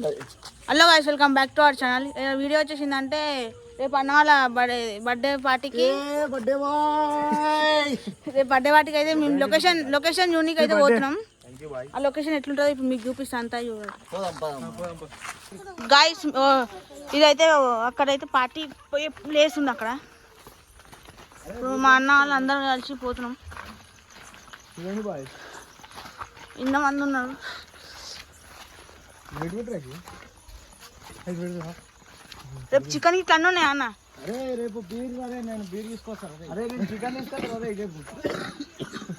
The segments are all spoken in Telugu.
Hello guys, welcome back to our channel. Video వచ్చేసిందంటే రేపు అన్న వాళ్ళ బర్త్డే పార్టీకి అయితే మేము లొకేషన్ యూనిక్ అయితే పోతున్నాం. ఆ లొకేషన్ ఎట్లుంటుందో ఇప్పుడు మీకు చూపిస్తాను అంతా చూడండి గైస్. ఇదైతే అక్కడైతే పార్టీ పోయే ప్లేస్ ఉంది. అక్కడ ఇప్పుడు మా అన్న వాళ్ళు అందరం కలిసి పోతున్నాం. ఇంతమంది ఉన్నారు. రేపు చికెన్ ఇట్లా అన్నీ ఉన్నాయా అన్న? అరే రేపు బీర్ నేను బీర్ తీసుకొస్తాను. అరే నేను చికెన్ తీసుకొస్తాను.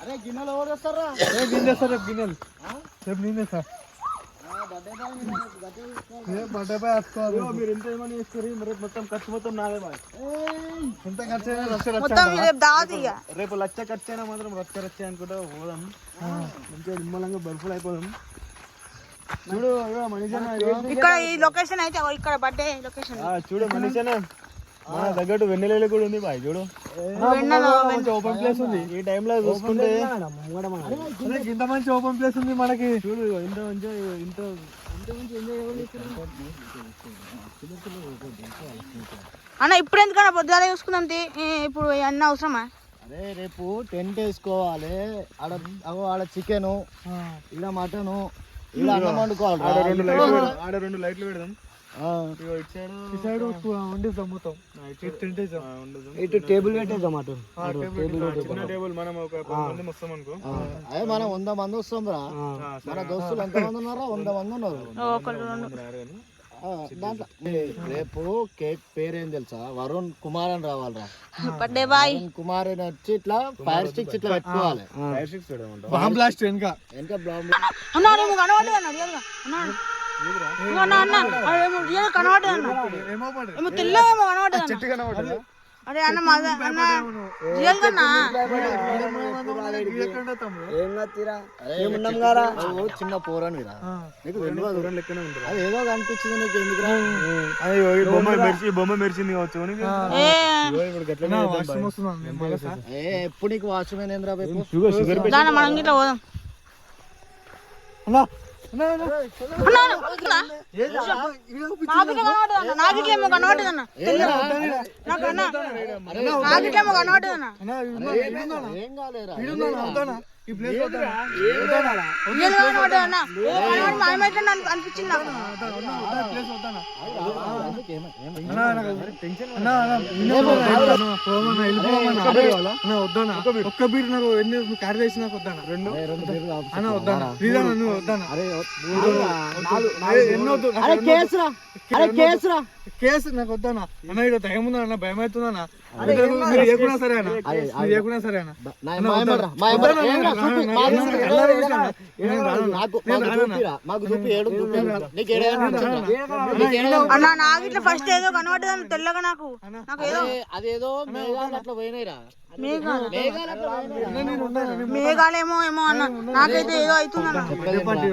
అరే గిన్నెలు ఎవరు వస్తారా? గిన్నె సార్ రేపు గిన్నెలు రేపు నేనే సార్. బర్త్డే బాయ్ వేసుకోవాలి. మీరు ఎంత ఏమని వేసుకోరు రేపు మొత్తం ఖర్చు మొత్తం నాదే బాయ్. ఎంత ఖర్చు అయినా రేపు లక్ష ఖర్చు అయినా మాత్రం రచ్చ అనుకుంటా పోదాం. మంచిగా నిమ్మలంగా బర్ఫులు అయిపోదాం. చూడు ఇక్కడ ఈ లొకేషన్ అయితే ఇక్కడ బర్త్డే లొకేషన్ చూడు మనిషినా మన తగ్గట్టు వెన్నెల కూడా ఉంది బాయ్. చూడు ఓపెన్ ప్లేస్ ఉంది. ఈ టైంలో చూసుకుంటే ఇంత మంచి ఓపెన్ ప్లేస్ ఉంది మనకి. చూడు ఇంత మంచి అన్న ఇప్పుడు ఎందుకన్నా పొద్దుగాల చూసుకుందాం. ఇప్పుడు అన్న అవసరమా? అరే రేపు టెంట్ వేసుకోవాలి. ఆడ చికెను, ఇలా మటను, ఇలా అన్నం వండుకోవాలి. ఆడ రెండు లైట్లు పెడదాం. ఇటు టేబుల్ పెట్టేద్దాం. అటు టేబుల్ మనం ఒక 10 మంది వస్తాం అనుకో. అదే మనం 100 మంది వస్తాం రా. మన దోస్తులు ఎంత మంది ఉన్నారా? 100 మంది ఉన్నారు. దాంట్లో రేపు కేక్ పేరేం తెలుసా? వరుణ్ కుమార్ అని రావాలరా. బర్త్డే బాయ్ కుమార్ అని వచ్చి ఇట్లా ఫైర్ స్టిక్స్ ఇట్లా పెట్టుకోవాలి. బాంబ్ బ్లాస్ట్ వెనక బాంబ్ అరే అన్న రియల్ గా చిన్న పోరాను నీకు అది ఏదో కనిపించింది నీకు. ఎందుకు బొమ్మ మెరిచింది కావచ్చు. ఎప్పుడు నీకు వాచ్మెన్ ఏంద్రా? మనం ఇట్లా పోదాం. నాకిట్లేమో కనబడదన్న. అనిపించింది ఒక్క బీర్ నాకు ఎన్ని క్యారీ చేసి నాకు వద్దానా? రెండు అన్న వద్దానా? నువ్వు వద్దానా? కేసు నాకు వద్దానా? అన్న ఇక్కడ దయం ఉందా అన్న? భయం అవుతుందన్నా? మీరు ఏకున్నా సరే అన్న, మీరు ఏకున్నా సరే అన్న. అన్న నాకు ఇట్లా ఫస్ట్ ఏదో కనబడ్డదన్న తెల్లగా. నాకు ఏదో అదేదో మేఘాలు అట్లా పోయినాయిరా. మేఘాలేమో ఏమో అన్న. నాకైతే ఏదో అవుతుందన్న. చెప్పాలి.